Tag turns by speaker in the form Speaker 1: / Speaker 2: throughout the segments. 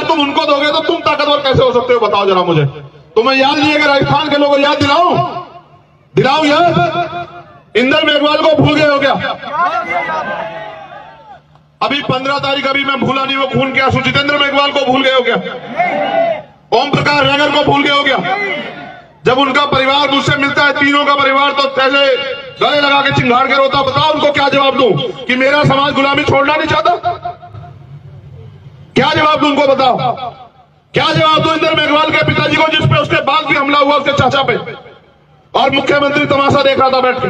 Speaker 1: अगर तुम उनको दोगे तो तुम ताकतवर कैसे हो सकते हो, बताओ जरा मुझे। तुम्हें याद नहीं है कि राजस्थान के लोगों को याद दिलाऊं याद? इंदर मेघवाल को भूल गए हो क्या? अभी 15 तारीख अभी मैं भूला नहीं वो खून के आंसू जितेंद्र मेघवाल को भूल गए हो क्या? ओम प्रकाश रेगर को भूल गए हो क्या? जब उनका परिवार मुझसे मिलता है, तीनों का परिवार, तो पहले गले लगा के चिंगाड़ के रोता। बताओ उनको क्या जवाब दूं कि मेरा समाज गुलामी छोड़ना नहीं चाहता? क्या जवाब दूं उनको, बताओ क्या जवाब दूं इंदर मेघवाल के पिताजी को, जिसपे उसके बाद भी हमला हुआ उसके चाचा पे, और मुख्यमंत्री तमाशा देख रहा था बैठ के?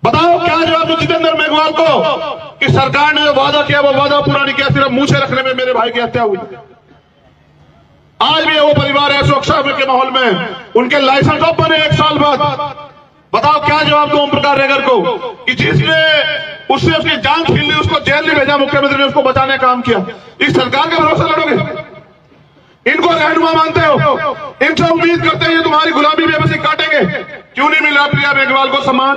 Speaker 1: बताओ क्या जवाब दूं जितेंद्र मेघवाल को कि सरकार ने जो वादा किया वो वादा पूरा नहीं किया, सिर्फ मूछे रखने में मेरे भाई की हत्या हुई। आज भी वो परिवार है सुरक्षा के माहौल में, उनके लाइसेंस ऑफ बने 1 साल बाद। बताओ क्या जवाब दो ओम प्रकाश रेगर को कि जिसने उससे उसकी जान छीन ली, उसको जेल नहीं भेजा, मुख्यमंत्री ने उसको बचाने का काम किया। इस सरकार के भरोसे लड़ोगे? इनको रहनुमा मानते हो? इनसे उम्मीद करते हैं ये तुम्हारी गुलामी बेबसी काटेंगे। क्यों नहीं मिल रहा प्रिया मेघवाल को सम्मान?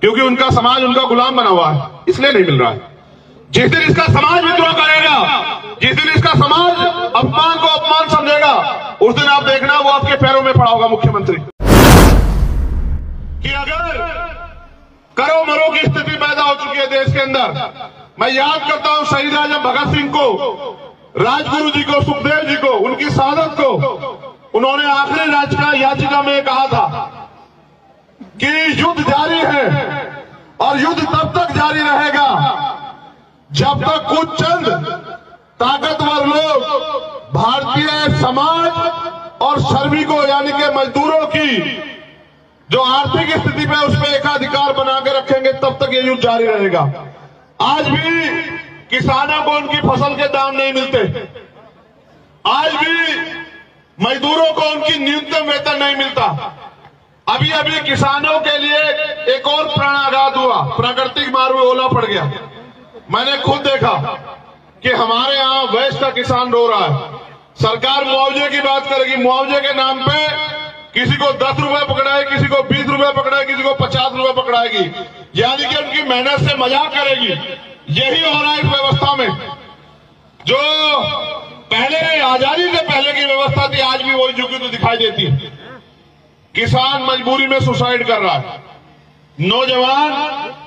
Speaker 1: क्योंकि उनका समाज उनका गुलाम बना हुआ है, इसलिए नहीं मिल रहा है। जिस दिन इसका समाज विद्रोह करेगा, जिस दिन इसका समाज अपमान को अपमान समझेगा, उस दिन आप देखना वो आपके पैरों में पड़ा होगा मुख्यमंत्री। कि अगर करो मरो की स्थिति पैदा हो चुकी है देश के अंदर। मैं याद करता हूं शहीद आजम भगत सिंह को, राजगुरु जी को, सुखदेव जी को, उनकी शहादत को। उन्होंने आखिरी याचिका में कहा था कि युद्ध जारी है और युद्ध तब तक जारी रहेगा जब तक कुछ चंद ताकतवर लोग भारतीय समाज और श्रमिकों यानी कि मजदूरों की जो आर्थिक स्थिति पे उस पर एकाधिकार बना के रखेंगे, तब तक ये युद्ध जारी रहेगा। आज भी किसानों को उनकी फसल के दाम नहीं मिलते, आज भी मजदूरों को उनकी न्यूनतम वेतन नहीं मिलता। अभी अभी किसानों के लिए एक और प्राणाघात हुआ, प्राकृतिक मारू ओला पड़ गया। मैंने खुद देखा कि हमारे यहां वैश्य का किसान रो रहा है। सरकार मुआवजे की बात करेगी, मुआवजे के नाम पे किसी को 10 रुपए पकड़ाएगी, किसी को 20 रुपए पकड़ाएगी, किसी को 50 रुपए पकड़ाएगी, यानी कि उनकी मेहनत से मजाक करेगी। यही हो रहा है इस व्यवस्था में। जो पहले आजादी से पहले की व्यवस्था थी, आज भी वही झुकी तो दिखाई देती है। किसान मजबूरी में सुसाइड कर रहा है, नौजवान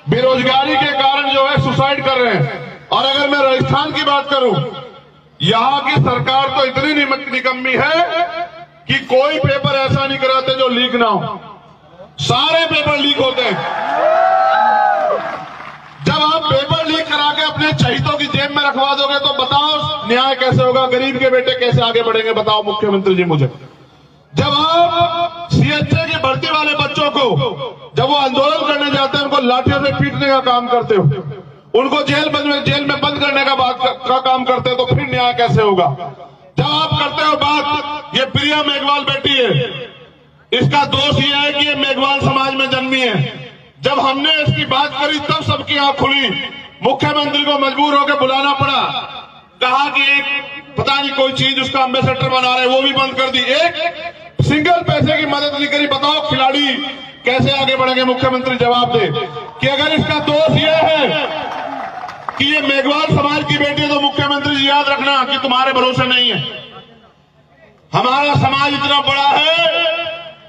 Speaker 1: बेरोजगारी के कारण जो है सुसाइड कर रहे हैं। और अगर मैं राजस्थान की बात करूं, यहां की सरकार तो इतनी निकम्मी है कि कोई पेपर ऐसा नहीं कराते जो लीक ना हो। सारे पेपर लीक होते हैं। जब आप पेपर लीक करा के अपने चहितों की जेब में रखवा दोगे तो बताओ न्याय कैसे होगा, गरीब के बेटे कैसे आगे बढ़ेंगे? बताओ मुख्यमंत्री जी मुझे। जब आप सीएचए की भर्ती वाले बच्चों को जब वो आंदोलन करने जाते हैं, उनको लाठियों से पीटने का काम करते हो, उनको जेल में बंद करने का काम करते हो, तो फिर न्याय कैसे होगा? जब आप करते हो बात, ये प्रिया मेघवाल बेटी है, इसका दोष ये है कि ये मेघवाल समाज में जन्मी है। जब हमने इसकी बात करी तब सबकी आंख खुली, मुख्यमंत्री को मजबूर होकर बुलाना पड़ा। कहा कि एक पता नहीं कोई चीज उसका एम्बेसडर बना रहे, वो भी बंद कर दी। एक सिंगल पैसे की मदद नहीं करी। बताओ खिलाड़ी कैसे आगे बढ़ेंगे? मुख्यमंत्री जवाब दे कि अगर इसका दोष ये है कि ये मेघवाल समाज की बेटी है, तो मुख्यमंत्री जी याद रखना कि तुम्हारे भरोसे नहीं है। हमारा समाज इतना बड़ा है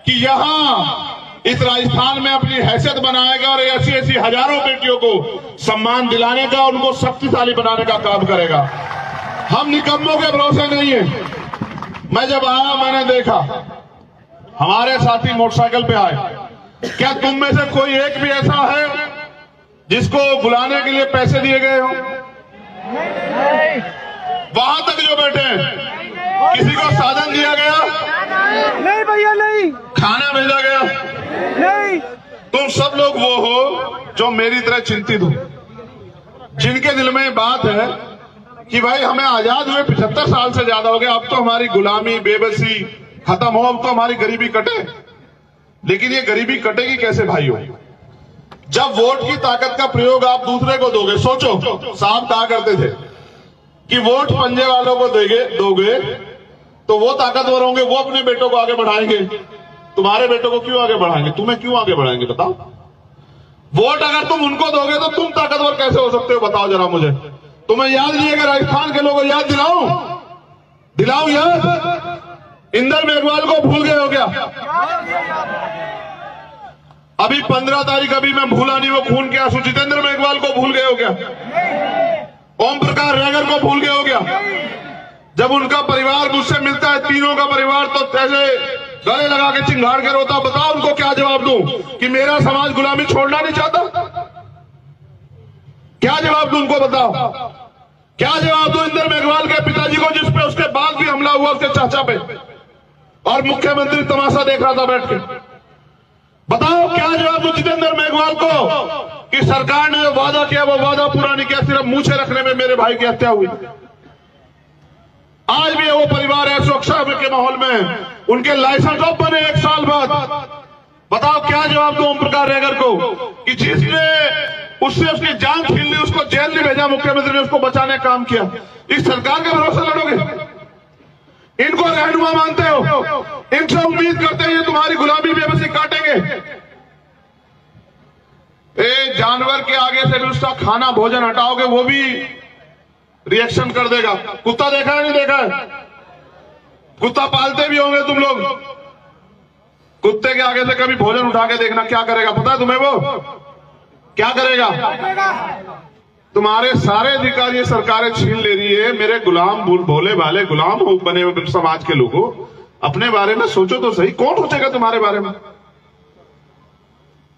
Speaker 1: कि यहां इस राजस्थान में अपनी हैसियत बनाएगा और ऐसी ऐसी हजारों बेटियों को सम्मान दिलाने का, उनको शक्तिशाली बनाने का काम करेगा। हम निकम्मों के भरोसे नहीं है। मैं जब आया मैंने देखा हमारे साथी मोटरसाइकिल पे आए। क्या तुम में से कोई एक भी ऐसा है जिसको बुलाने के लिए पैसे दिए गए हो? वहां तक जो बैठे हैं, किसी को साधन दिया गया?
Speaker 2: नहीं भैया, नहीं।
Speaker 1: खाना भेजा गया?
Speaker 2: नहीं।
Speaker 1: तुम सब लोग वो हो जो मेरी तरह चिंतित हो, जिनके दिल में बात है कि भाई हमें आजाद हुए 75 साल से ज्यादा हो गया, अब तो हमारी गुलामी बेबसी खत्म हो, अब तो हमारी गरीबी कटे। लेकिन ये गरीबी कटेगी कैसे भाइयों? जब वोट की ताकत का प्रयोग आप दूसरे को दोगे। सोचो, साहब कहा करते थे कि वोट पंजे वालों को दोगे तो वो ताकतवर होंगे, वो अपने बेटों को आगे बढ़ाएंगे। तुम्हारे बेटों को क्यों आगे बढ़ाएंगे? तुम्हें क्यों आगे बढ़ाएंगे? बताओ। वोट अगर तुम उनको दोगे तो तुम ताकतवर कैसे हो सकते हो? बताओ जरा मुझे। तुम्हें याद नहीं है? राजस्थान के लोगों को याद दिलाऊं याद? इंदर मेघवाल को भूल गए हो क्या? अभी 15 तारीख अभी मैं भूला नहीं वो खून के आंसू। जितेंद्र मेघवाल को भूल गए हो क्या? ओम प्रकाश रैगर को भूल गए हो क्या? जब उनका परिवार मुझसे मिलता है, तीनों का परिवार, तो ऐसे गले लगा के चिंगाड़ के रोता। बताओ उनको क्या जवाब दूं कि मेरा समाज गुलामी छोड़ना नहीं चाहता? क्या जवाब दूं उनको? बताओ क्या जवाब दूं इंदर मेघवाल के पिताजी को, जिसपे उसके बाद भी हमला हुआ उसके चाचा पे, और मुख्यमंत्री तमाशा देख रहा था बैठ के? बताओ क्या जवाब दूं जितेंद्र मेघवाल को कि सरकार ने जो वादा किया वो वादा पूरा नहीं किया, सिर्फ मूछे रखने में मेरे भाई की हत्या हुई। आज भी वो परिवार है सुरक्षा के माहौल में, उनके लाइसेंस ऑफ बने 1 साल बाद। बताओ क्या जवाब दो ओम प्रकाश रैगर को कि जिसने उससे उसकी जान छीन ली, उसको जेल नहीं भेजा, मुख्यमंत्री ने उसको बचाने का काम किया। इस सरकार के भरोसे लड़ोगे? इनको रहनुमा मानते हो? इनसे उम्मीद करते हैं ये तुम्हारी गुलामी बेबसी काटेंगे? जानवर के आगे से भी उसका खाना भोजन हटाओगे वो भी रिएक्शन कर देगा। कुत्ता देखा है नहीं देखा है? कुत्ता पालते भी होंगे तुम लोग। कुत्ते के आगे से कभी भोजन उठा के देखना, क्या करेगा पता है तुम्हें? वो क्या करेगा? तुम्हारे सारे अधिकार ये सरकारें छीन ले रही है। मेरे गुलाम भोले भाले गुलाम हो बने हुए समाज के लोगों, अपने बारे में सोचो तो सही। कौन सोचेगा तुम्हारे बारे में?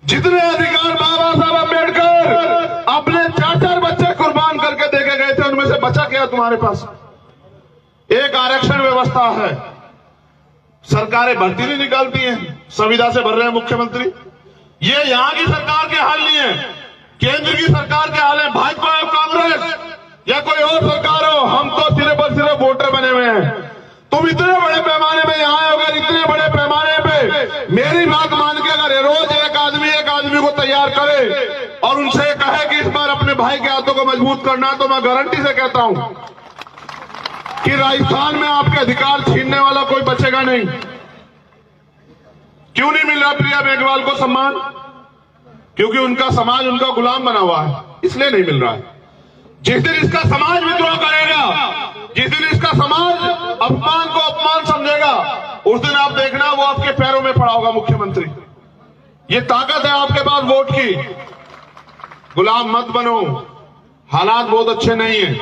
Speaker 1: जितने अधिकार बाबा साहब अम्बेडकर अपने 4-4 बच्चे कुर्बान करके देके गए थे, उनमें से बचा क्या तुम्हारे पास? एक आरक्षण व्यवस्था है, सरकारें भर्ती नहीं निकालती हैं, संविदा से भर रहे हैं मुख्यमंत्री। ये यहां की सरकार के हाल नहीं है, केंद्र की सरकार के हाल है। भाजपा हो, कांग्रेस या कोई और सरकार हो, हम तो सिर्फ और सिर्फ वोटर बने हुए हैं। तुम इतने बड़े पैमाने में यहां आए, अगर इतने बड़े पैमाने पे मेरी बात मान के अगर रोज एक आदमी को तैयार करे और उनसे कहे कि इस बार अपने भाई के हाथों को मजबूत करना, तो मैं गारंटी से कहता हूं कि राजस्थान में आपके अधिकार छीनने वाला कोई बचेगा नहीं। क्यों नहीं मिल रहा प्रिया मेघवाल को सम्मान? क्योंकि उनका समाज उनका गुलाम बना हुआ है, इसलिए नहीं मिल रहा है। जिस दिन इसका समाज विद्रोह करेगा, जिस दिन इसका समाज अपमान को अपमान समझेगा, उस दिन आप देखना वो आपके पैरों में पड़ा होगा मुख्यमंत्री। ये ताकत है आपके पास वोट की। गुलाम मत बनो, हालात बहुत अच्छे नहीं है।